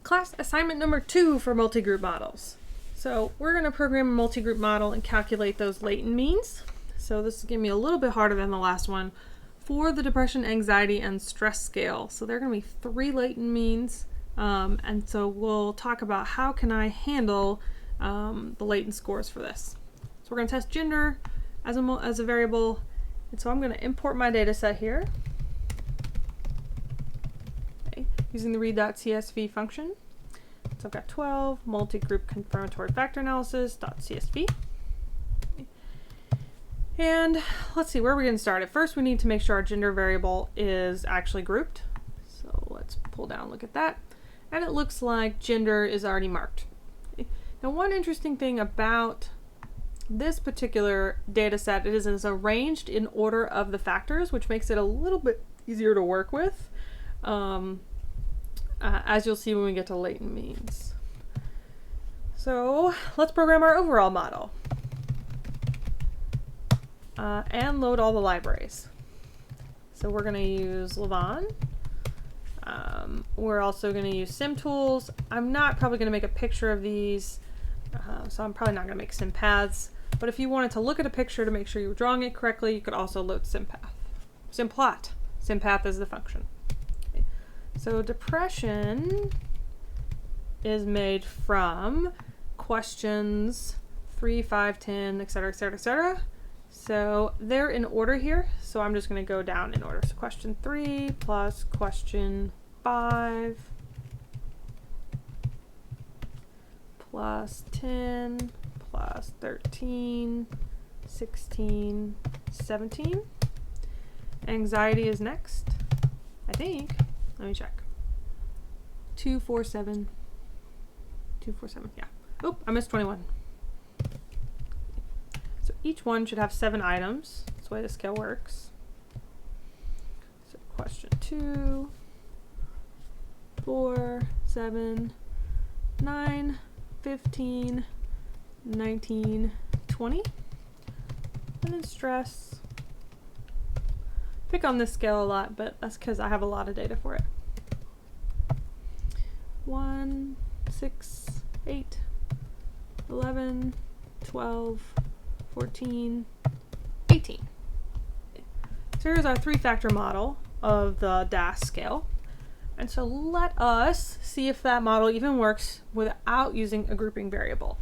Class assignment number 2 for multigroup models. So we're going to program a multigroup model and calculate those latent means. So this is going to be a little bit harder than the last one for the depression, anxiety, and stress scale. So there are going to be 3 latent means, and so we'll talk about how can I handle the latent scores for this. So we're going to test gender as a variable, and so I'm going to import my data set here. Using the read.csv function. So I've got 12 multi-group confirmatory factor analysis.csv. And let's see, where are we getting started? First, we need to make sure our gender variable is actually grouped. So let's pull down and look at that. And it looks like gender is already marked. Now, one interesting thing about this particular data set, it is arranged in order of the factors, which makes it a little bit easier to work with. As you'll see when we get to latent means. So let's program our overall model and load all the libraries. So we're going to use lavaan. We're also going to use semTools. I'm not probably going to make a picture of these, so I'm probably not going to make sempaths. But if you wanted to look at a picture to make sure you were drawing it correctly, you could also load semPlot. Sempath is the function. So depression is made from questions 3, 5, 10, etc., etc., etc. So they're in order here. So I'm just going to go down in order. So question 3 plus question 5 plus 10 plus 13, 16, 17. Anxiety is next, I think. Let me check. 247. 247, yeah. Oh, I missed 21. So each one should have 7 items. That's the way the scale works. So question 2, 4, 7, 9, 15, 19, 20. And then stress. Pick on this scale a lot, but that's because I have a lot of data for it. 1, 6, 8, 11, 12, 14, 18. So here's our 3-factor model of the DAS scale. And so let us see if that model even works without using a grouping variable.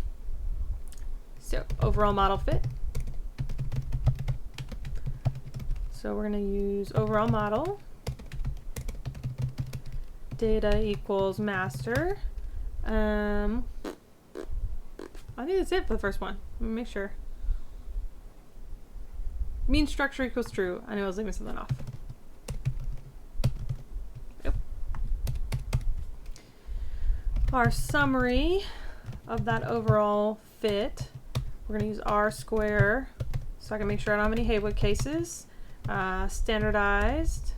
So overall model fit. So we're going to use overall model, data equals master. I think that's it for the first one. Let me make sure. Mean structure equals true. I knew I was leaving something off. Yep. Our summary of that overall fit, we're going to use R square so I can make sure I don't have any Haywood cases. Standardized.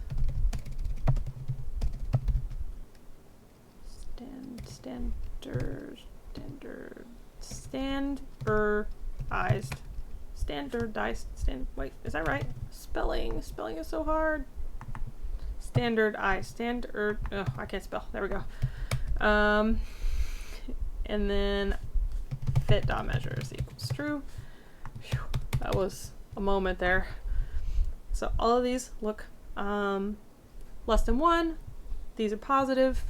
Wait, is that right? Spelling is so hard. Standardized. Oh, I can't spell. There we go. And then fit.measures equals true. Whew, that was a moment there. So all of these look less than 1. These are positive.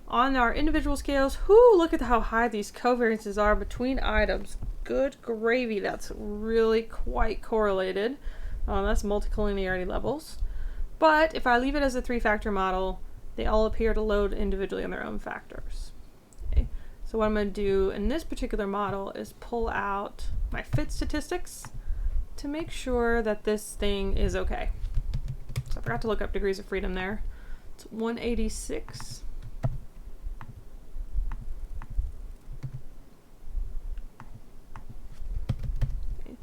On our individual scales, look at how high these covariances are between items. Good gravy, that's really quite correlated. That's multicollinearity levels. But if I leave it as a 3-factor model, they all appear to load individually on their own factors. Okay. So what I'm going to do in this particular model is pull out my fit statistics to make sure that this thing is okay. So I forgot to look up degrees of freedom there. It's 186. Okay.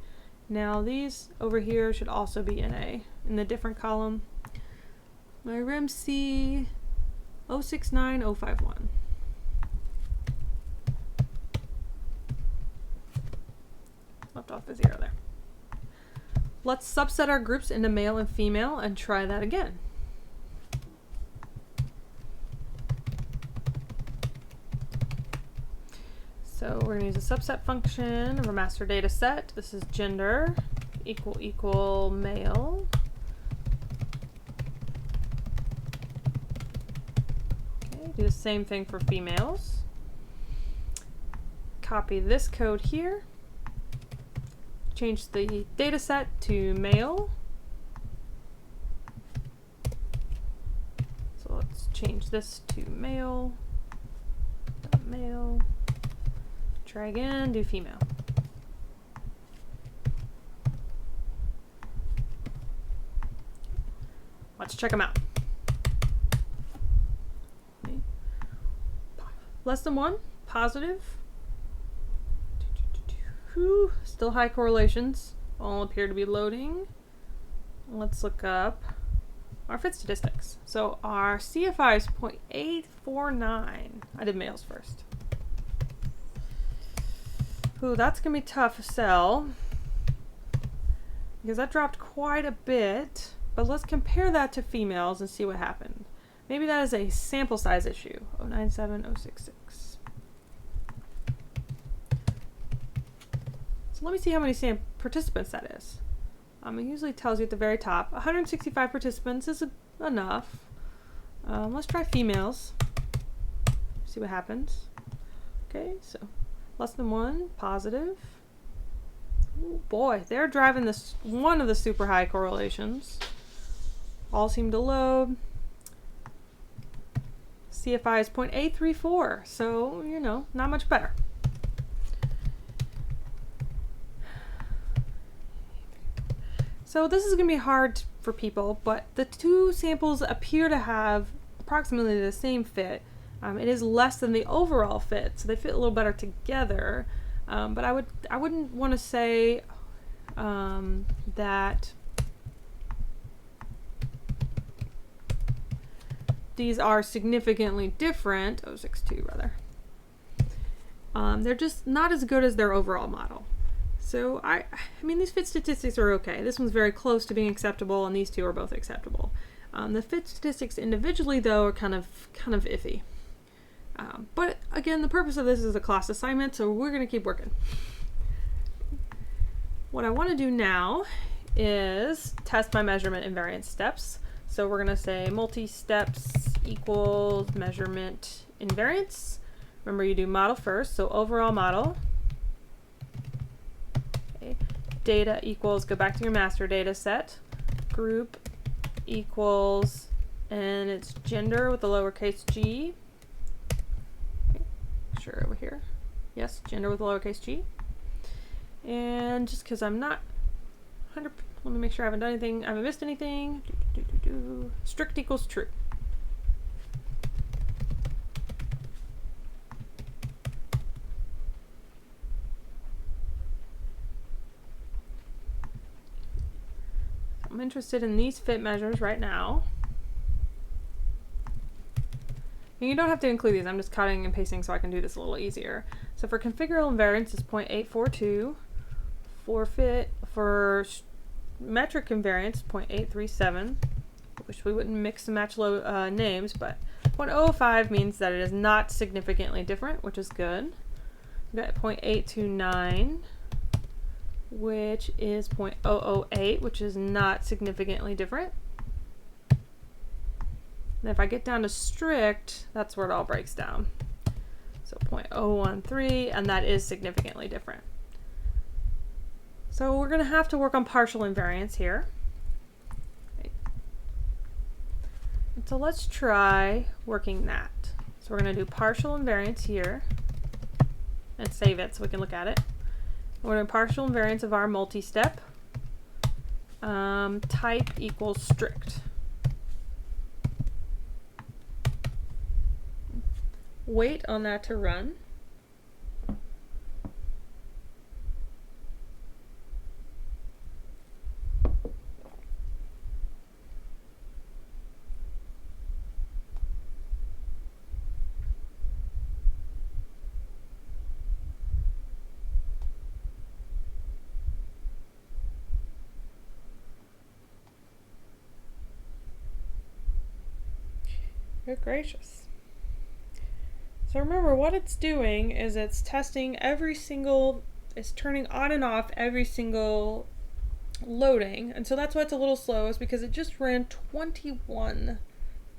Now these over here should also be NA in the different column. My REMC 069051. Left off the 0 there. Let's subset our groups into male and female and try that again. So we're going to use a subset function of our master data set. This is gender equal male. Okay, do the same thing for females. Copy this code here. Change the data set to male. So let's change this to male. Male. Try again, do female. Let's check them out. Okay. Less than 1, positive. Whew, still high correlations. All appear to be loading. Let's look up our fit statistics. So our CFI is 0.849. I did males first. Ooh, that's gonna be tough to sell because that dropped quite a bit. But let's compare that to females and see what happened. Maybe that is a sample size issue. 097066. So let me see how many participants that is. It usually tells you at the very top. 165 participants is enough. Let's try females. See what happens. Okay, so less than 1, positive. Ooh, boy, they're driving this one of the super high correlations. All seem to load. CFI is 0.834, so you know, not much better. So this is going to be hard for people, but the two samples appear to have approximately the same fit. It is less than the overall fit, so they fit a little better together. But I wouldn't want to say that these are significantly different. 062 rather. They're just not as good as their overall model. So I mean, these fit statistics are okay. This one's very close to being acceptable, and these two are both acceptable. The fit statistics individually, though, are kind of iffy. But again, the purpose of this is a class assignment, so we're going to keep working. What I want to do now is test my measurement invariance steps. So we're going to say multi-steps equals measurement invariance. Remember, you do model first, so overall model. Okay. Data equals, go back to your master data set. Group equals, and it's gender with the lowercase g. Okay. Sure, over here. Yes, gender with the lowercase g. And just because I'm not 100%, let me make sure I haven't done anything, I haven't missed anything. Strict equals true. I'm interested in these fit measures right now. And you don't have to include these, I'm just cutting and pasting so I can do this a little easier. So for configurable invariance is 0.842. For metric invariance, 0.837. Wish we wouldn't mix and match names, but 0.05 means that it is not significantly different, which is good. We've got 0.829, which is 0.008, which is not significantly different. And if I get down to strict, that's where it all breaks down. So 0.013, and that is significantly different. So we're going to have to work on partial invariance here. Okay. And so let's try working that. So we're going to do partial invariance here and save it so we can look at it. We're doing partial invariance of our multi-step. Type equals strict. Wait on that to run. Good gracious. So remember, what it's doing is it's testing it's turning on and off every single loading. And so that's why it's a little slow, is because it just ran 21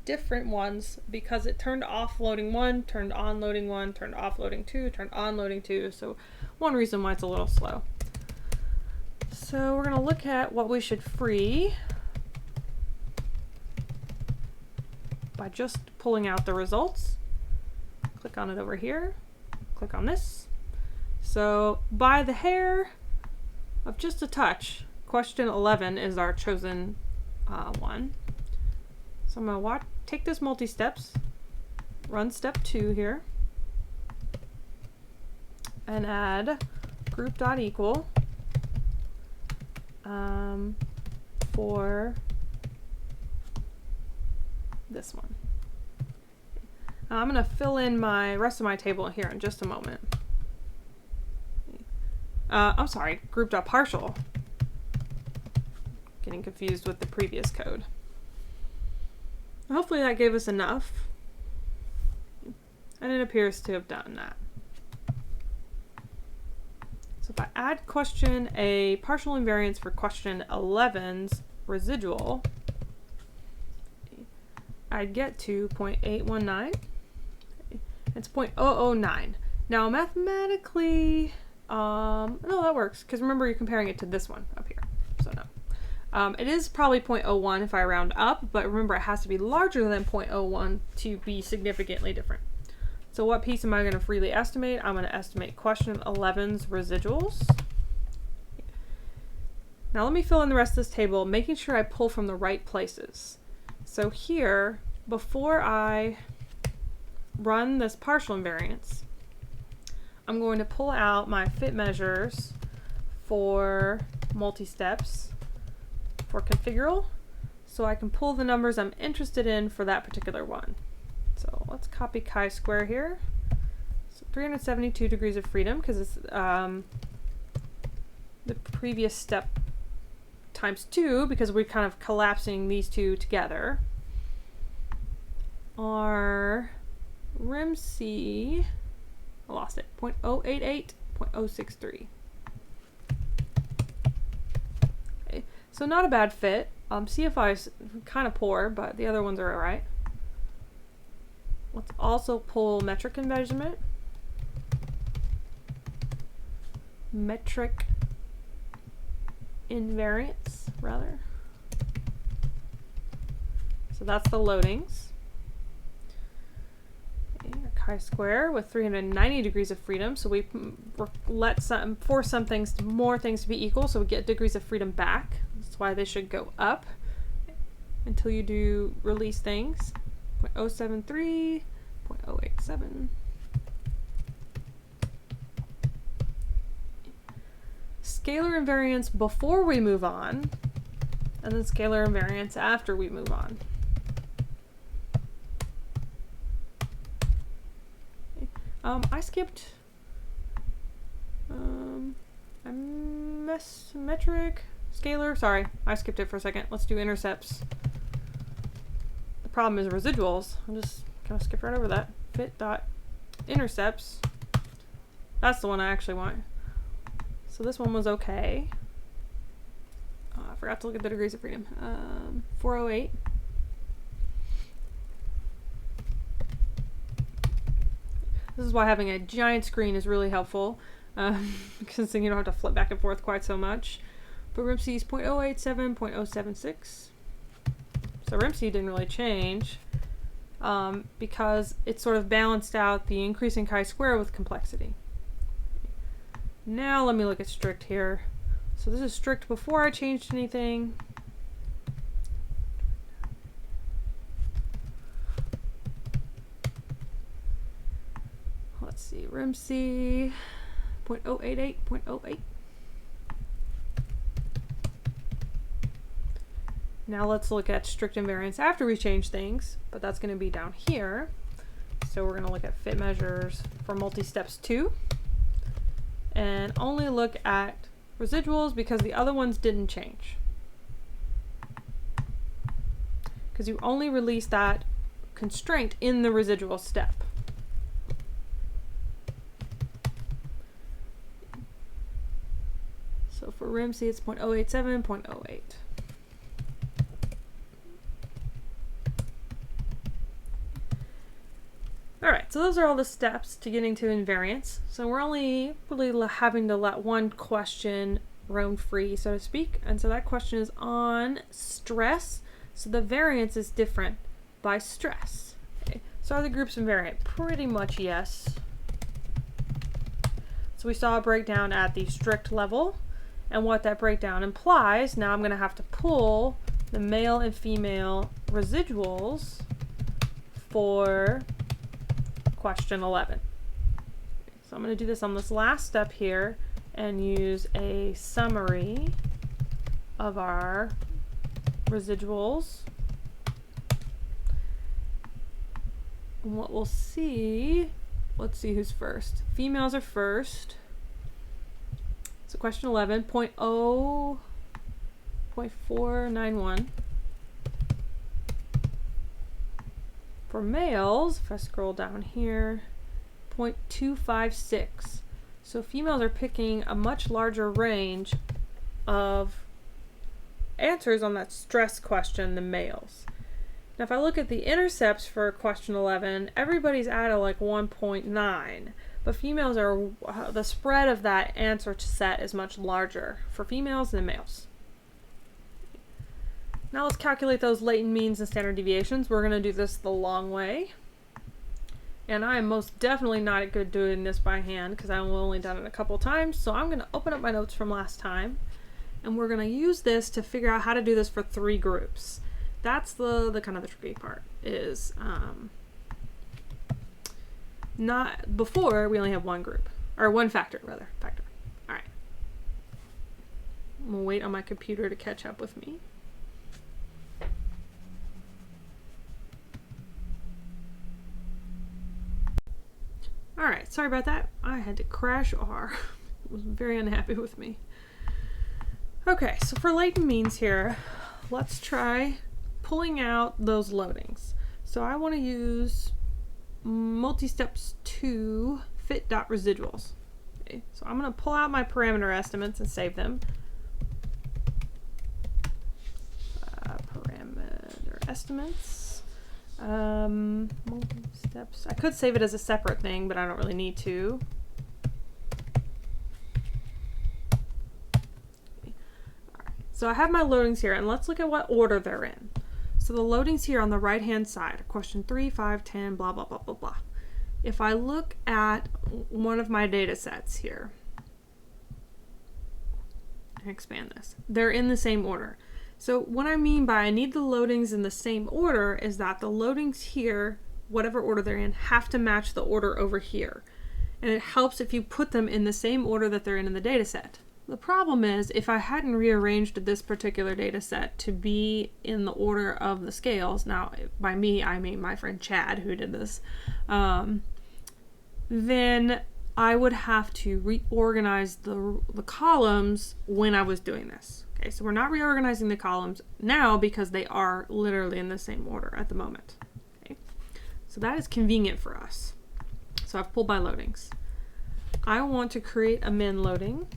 different ones, because it turned off loading 1, turned on loading 1, turned off loading 2, turned on loading 2. So one reason why it's a little slow. So we're going to look at what we should free by just pulling out the results. Click on it over here, click on this. So by the hair of just a touch, question 11 is our chosen one. So I'm going to take this multi-steps, run step 2 here, and add group.equal for this one. I'm going to fill in my rest of my table here in just a moment. I'm sorry, group.partial. Getting confused with the previous code. Hopefully that gave us enough. And it appears to have done that. So if I add a partial invariance for question 11's residual, I'd get to 0.819. It's 0.009. Now mathematically, no, that works, because remember you're comparing it to this one up here, so no. It is probably 0.01 if I round up, but remember it has to be larger than 0.01 to be significantly different. So what piece am I going to freely estimate? I'm going to estimate question 11's residuals. Now let me fill in the rest of this table, making sure I pull from the right places. So here, before I run this partial invariance, I'm going to pull out my fit measures for multi-steps for configural, so I can pull the numbers I'm interested in for that particular one. So let's copy chi-square here. So 372 degrees of freedom, because it's the previous step times 2, because we're kind of collapsing these two together. Our RIMC, I lost it, 0.088, 0.063. Okay, so not a bad fit. CFA is kind of poor, but the other ones are alright. Let's also pull metric invariance. Metric invariance, rather. So that's the loadings. Chi-square with 390 degrees of freedom, so we force more things to be equal, so we get degrees of freedom back. That's why they should go up until you do release things. 0.073, 0.087. Scalar invariance before we move on, and then scalar invariance after we move on. I skipped metric, scalar, sorry, I skipped it for a second. Let's do intercepts. The problem is residuals. I'll just kind of skip right over that. Fit dot intercepts. That's the one I actually want. So this one was okay. I forgot to look at the degrees of freedom. 408. This is why having a giant screen is really helpful, because then you don't have to flip back and forth quite so much. But RIMC is 0.087, 0.076. So RIMC didn't really change, because it sort of balanced out the increasing chi-square with complexity. Now let me look at strict here. So this is strict before I changed anything. Let's see, RIMC 0.088, 0.08. Now let's look at strict invariance after we change things, but that's going to be down here. So we're going to look at fit measures for multi-steps 2, and only look at residuals because the other ones didn't change. Because you only release that constraint in the residual step. RIMC, it's 0.087, 0.08. Alright, so those are all the steps to getting to invariance. So we're only really having to let one question roam free, so to speak. And so that question is on stress. So the variance is different by stress. Okay. So are the groups invariant? Pretty much yes. So we saw a breakdown at the strict level. And what that breakdown implies, now I'm going to have to pull the male and female residuals for question 11. So I'm going to do this on this last step here and use a summary of our residuals. And what we'll see, let's see who's first. Females are first. So question 11, 0.491. For males, if I scroll down here, 0.256. So females are picking a much larger range of answers on that stress question than males. Now if I look at the intercepts for question 11, everybody's at like 1.9, but females are, the spread of that answer set is much larger for females than males. Now let's calculate those latent means and standard deviations. We're going to do this the long way. And I am most definitely not good doing this by hand because I've only done it a couple times. So I'm going to open up my notes from last time. And we're going to use this to figure out how to do this for 3 groups. That's the kind of the tricky part. Is not before we only have one group. Or one factor, rather. Factor. Alright. I'm going to wait on my computer to catch up with me. Alright, sorry about that. I had to crash R. It was very unhappy with me. Okay, so for latent means here, let's try pulling out those loadings. So I want to use multi-steps 2 fit.residuals. Okay, so I'm going to pull out my parameter estimates and save them. Parameter estimates. Multi-steps. I could save it as a separate thing, but I don't really need to. Okay. All right. So I have my loadings here, and let's look at what order they're in. So the loadings here on the right-hand side are question 3, 5, 10, blah, blah, blah, blah, blah. If I look at one of my data sets here, and expand this, they're in the same order. So what I mean by I need the loadings in the same order is that the loadings here, whatever order they're in, have to match the order over here. And it helps if you put them in the same order that they're in the data set. The problem is if I hadn't rearranged this particular data set to be in the order of the scales, now by me I mean my friend Chad who did this, then I would have to reorganize the columns when I was doing this. Okay, so we're not reorganizing the columns now because they are literally in the same order at the moment. Okay, so that is convenient for us. So I've pulled my loadings. I want to create a min loading.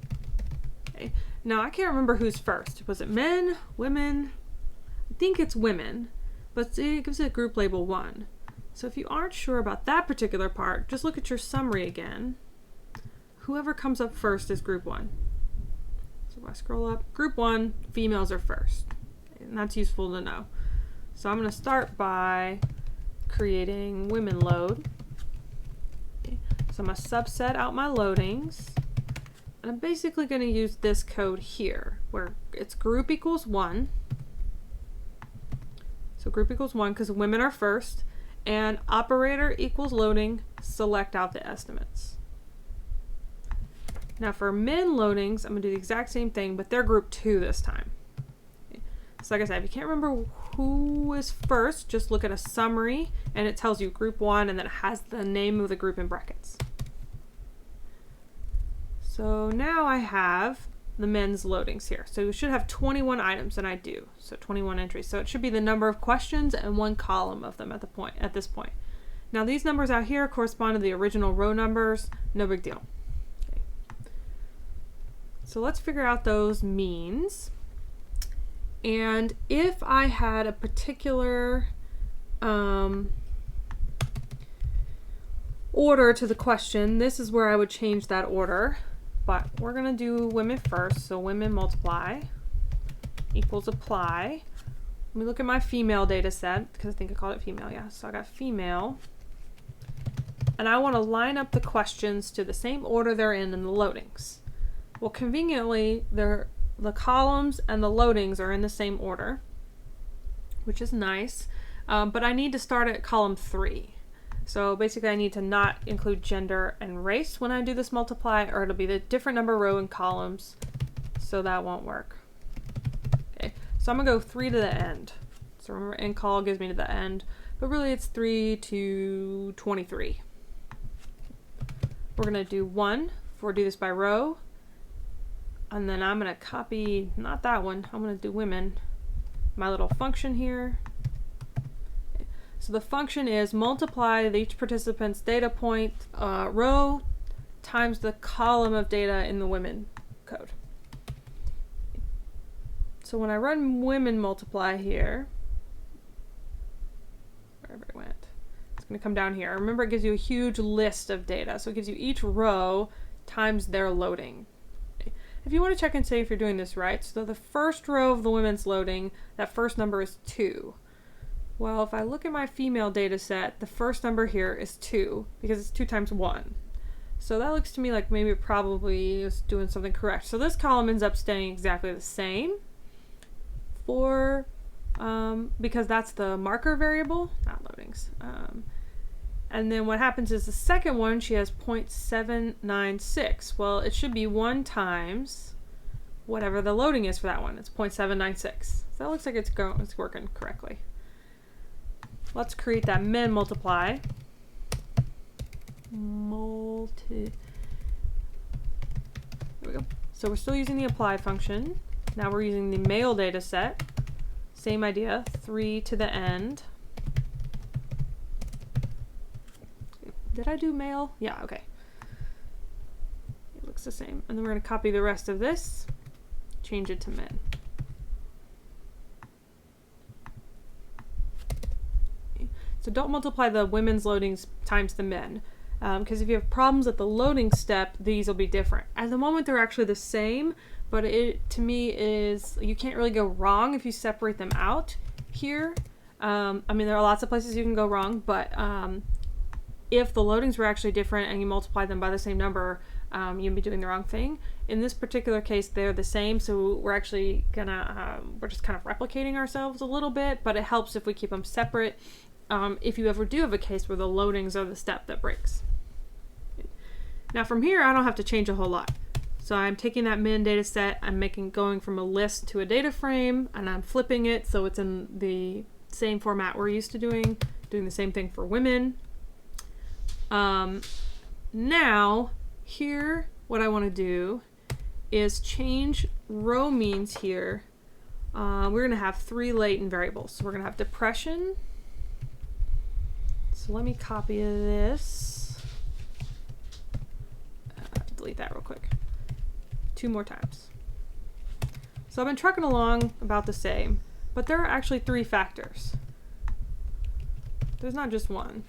Okay, now I can't remember who's first. Was it men, women? I think it's women, but it gives it a group label 1. So if you aren't sure about that particular part, just look at your summary again. Whoever comes up first is group 1. So if I scroll up, group 1, females are first. And that's useful to know. So I'm going to start by creating women load. Okay. So I'm going to subset out my loadings. And I'm basically going to use this code here, where it's group equals 1. So group equals 1 because women are first. And operator equals loading, select out the estimates. Now for min loadings, I'm going to do the exact same thing, but they're group 2 this time. Okay. So like I said, if you can't remember who is first, just look at a summary and it tells you group 1 and then it has the name of the group in brackets. So now I have the men's loadings here. So we should have 21 items, and I do. So 21 entries. So it should be the number of questions and 1 column of them at this point. Now these numbers out here correspond to the original row numbers. No big deal. So let's figure out those means. And if I had a particular order to the question, this is where I would change that order. But we're going to do women first. So women multiply equals apply. Let me look at my female data set, because I think I called it female. Yeah, so I got female. And I want to line up the questions to the same order they're in the loadings. Well, conveniently, the columns and the loadings are in the same order, which is nice. But I need to start at column 3. So basically, I need to not include gender and race when I do this multiply, or it'll be the different number row and columns. So that won't work. Okay, so I'm going to go 3 to the end. So remember, end call gives me to the end, but really it's 3 to 23. We're going to do 1 for do this by row. And then I'm going to copy, not that one, I'm going to do women, my little function here. Okay. So the function is multiply each participant's data point row times the column of data in the women code. So when I run women multiply here, wherever it went, it's going to come down here. Remember, it gives you a huge list of data. So it gives you each row times their loading. If you want to check and see if you're doing this right, so the first row of the women's loading, that first number is 2. Well, if I look at my female data set, the first number here is 2 because it's 2 times 1. So that looks to me like maybe it probably is doing something correct. So this column ends up staying exactly the same for because that's the marker variable, not loadings. And then what happens is the second one, she has 0.796. Well, it should be 1 times whatever the loading is for that one. It's 0.796. So that looks like it's working correctly. Let's create that men multiply. There we go. So we're still using the apply function. Now we're using the male data set. Same idea, 3 to the end. Did I do male? Yeah, okay. It looks the same. And then we're going to copy the rest of this, change it to men. Okay. So don't multiply the women's loadings times the men, because if you have problems at the loading step, these will be different. At the moment, they're actually the same, but it, to me, is you can't really go wrong if you separate them out here. I mean, there are lots of places you can go wrong, but if the loadings were actually different and you multiply them by the same number, you'd be doing the wrong thing. In this particular case, they're the same, so we're actually gonna, we're just kind of replicating ourselves a little bit, but it helps if we keep them separate if you ever do have a case where the loadings are the step that breaks. Now from here, I don't have to change a whole lot. So I'm taking that men data set, I'm going from a list to a data frame, and I'm flipping it so it's in the same format we're used to doing the same thing for women. Now, here, what I want to do is change row means here. We're going to have 3 latent variables. So we're going to have depression. So let me copy this. Delete that real quick. 2 more times. So I've been trucking along about the same, but there are actually 3 factors. There's not just one.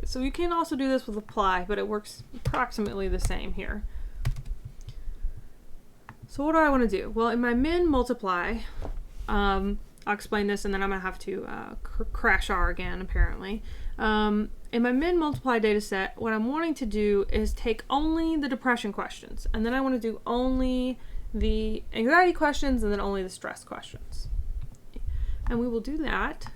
So you can also do this with apply, but it works approximately the same here. So what do I want to do? Well, in my min multiply, I'll explain this and then I'm going to have to crash R again, apparently. In my min multiply data set, what I'm wanting to do is take only the depression questions, and then I want to do only the anxiety questions and then only the stress questions. And we will do that.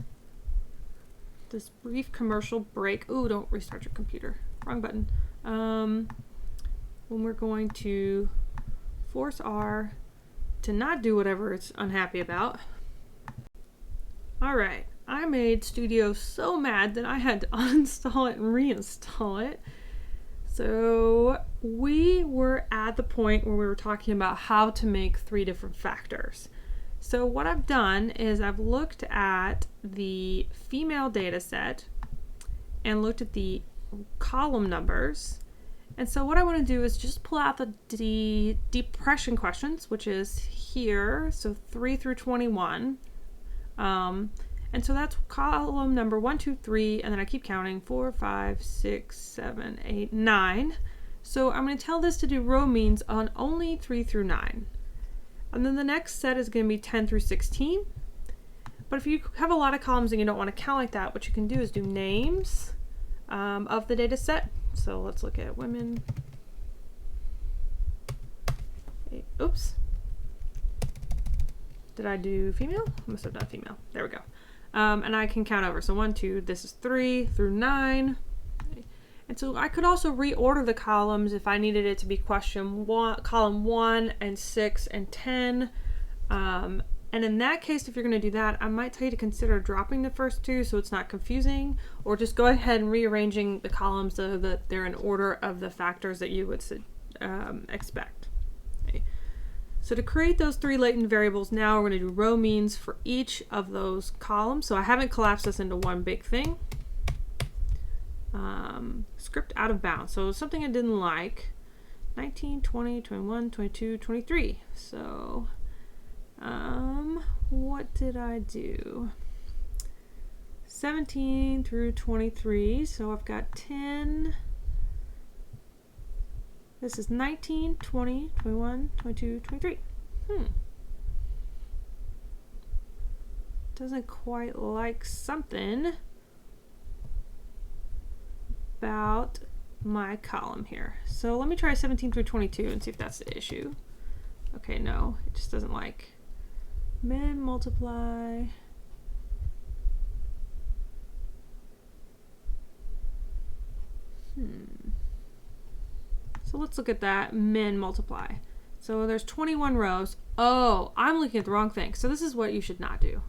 This brief commercial break. Ooh, don't restart your computer. Wrong button. When we're going to force R to not do whatever it's unhappy about. Alright, I made Studio so mad that I had to uninstall it and reinstall it. So we were at the point where we were talking about how to make 3 different factors. So what I've done is I've looked at the female data set and looked at the column numbers. And so what I want to do is just pull out the depression questions, which is here, so 3 through 21. And so that's column number 1, 2, 3, and then I keep counting 4, 5, 6, 7, 8, 9. So I'm going to tell this to do row means on only 3 through 9. And then the next set is going to be 10 through 16. But if you have a lot of columns and you don't want to count like that, what you can do is do names of the data set. So let's look at women. Oops. Did I do female? I must have done female. There we go. And I can count over. So 1, 2, this is 3 through 9. And so I could also reorder the columns if I needed it to be column 1 and 6 and 10. And in that case, if you're going to do that, I might tell you to consider dropping the first 2 so it's not confusing, or just go ahead and rearranging the columns so that they're in order of the factors that you would expect. Okay. So to create those 3 latent variables, now we're going to do row means for each of those columns. So I haven't collapsed this into one big thing. Script out of bounds. So something I didn't like. 19, 20, 21, 22, 23. So what did I do? 17 through 23. So I've got 10. This is 19, 20, 21, 22, 23. Doesn't quite like something about my column here. So let me try 17 through 22 and see if that's the issue. Okay, no, it just doesn't like. Men multiply. So let's look at that. Men multiply. So there's 21 rows. Oh, I'm looking at the wrong thing. So this is what you should not do.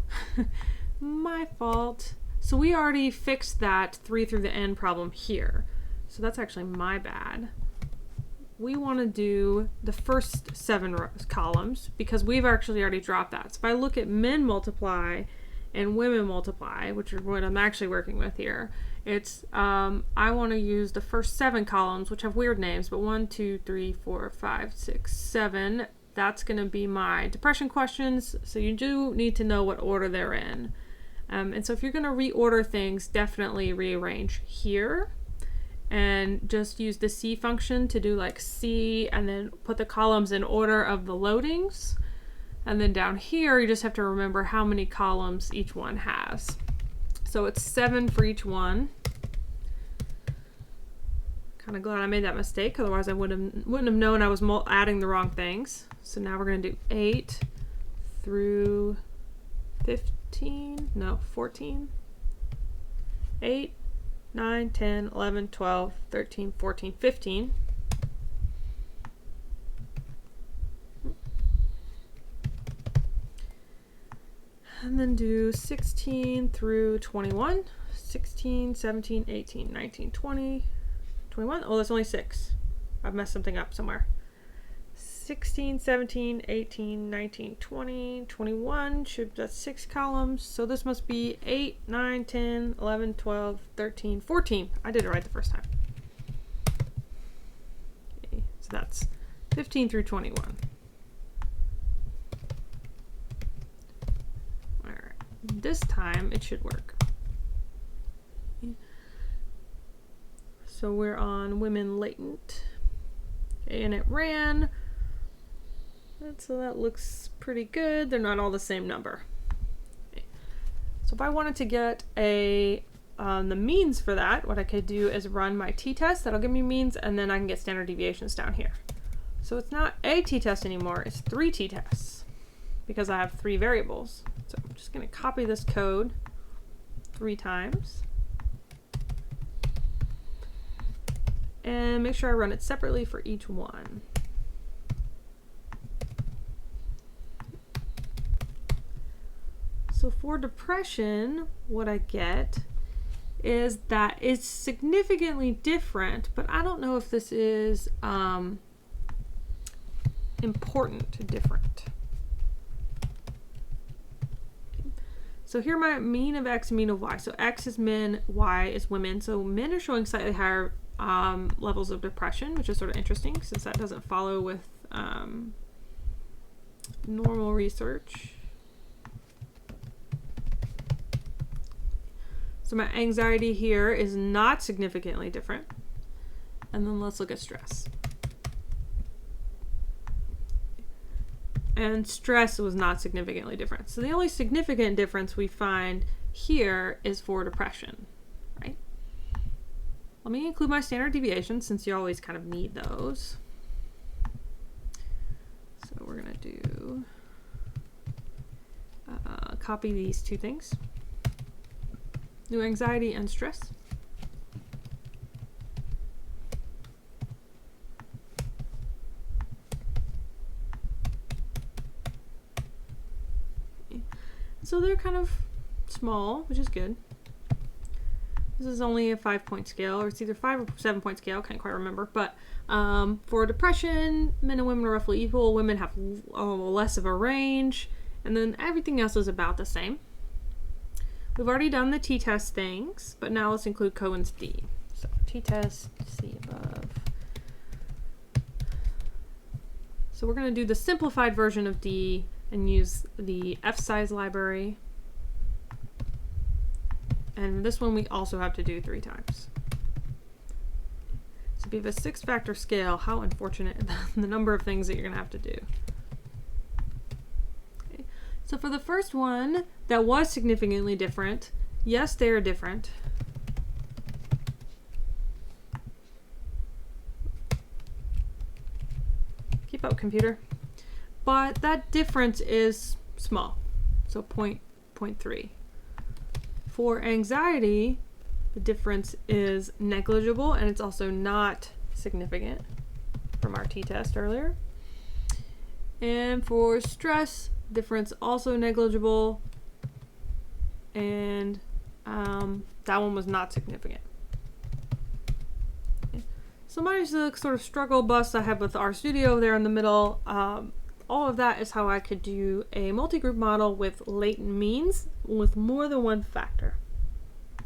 My fault. So we already fixed that 3 through the n problem here. So that's actually my bad. We want to do the first 7 columns because we've actually already dropped that. So if I look at men multiply and women multiply, which is what I'm actually working with here, it's I want to use the first 7 columns, which have weird names, but 1, 2, 3, 4, 5, 6, 7. That's going to be my depression questions. So you do need to know what order they're in. And so if you're going to reorder things, definitely rearrange here. And just use the C function to do like C and then put the columns in order of the loadings. And then down here, you just have to remember how many columns each one has. So it's 7 for each one. Kind of glad I made that mistake, otherwise I wouldn't have known I was adding the wrong things. So now we're going to do 8 through 14. 8, 9, 10, 11, 12, 13, 14, 15. And then do 16 through 21, 16, 17, 18, 19, 20, 21. Oh, that's only 6. I've messed something up somewhere. 16, 17, 18, 19, 20, 21. That's 6 columns. So this must be 8, 9, 10, 11, 12, 13, 14. I did it right the first time. Okay, so that's 15 through 21. All right. This time it should work. So we're on women latent. Okay, and it ran. So that looks pretty good. They're not all the same number. Okay. So if I wanted to get the means for that, what I could do is run my t-test. That'll give me means, and then I can get standard deviations down here. So it's not a t-test anymore, it's 3 t-tests because I have 3 variables. So I'm just going to copy this code 3 times and make sure I run it separately for each one. So for depression, what I get is that it's significantly different, but I don't know if this is important different. So here my mean of X and mean of Y. So X is men, Y is women. So men are showing slightly higher levels of depression, which is sort of interesting since that doesn't follow with normal research. So my anxiety here is not significantly different. And then let's look at stress. And stress was not significantly different. So the only significant difference we find here is for depression, right? Let me include my standard deviations since you always kind of need those. So we're going to do copy these two things. New anxiety and stress. So they're kind of small, which is good. This is only a 5-point scale, or it's either 5 or 7-point scale, can't quite remember. But for depression, men and women are roughly equal. Women have less of a range, and then everything else is about the same. We've already done the t-test things, but now let's include Cohen's D. So t-test, see above. So we're going to do the simplified version of D and use the F-size library. And this one we also have to do 3 times. So if you have a 6-factor scale, how unfortunate the number of things that you're going to have to do. Okay. So for the first one, that was significantly different. Yes, they are different. Keep up, computer. But that difference is small, so 0.3. For anxiety, the difference is negligible, and it's also not significant from our t-test earlier. And for stress, difference also negligible, and that one was not significant. So minus the sort of struggle bus I have with RStudio there in the middle, all of that is how I could do a multi-group model with latent means with more than one factor.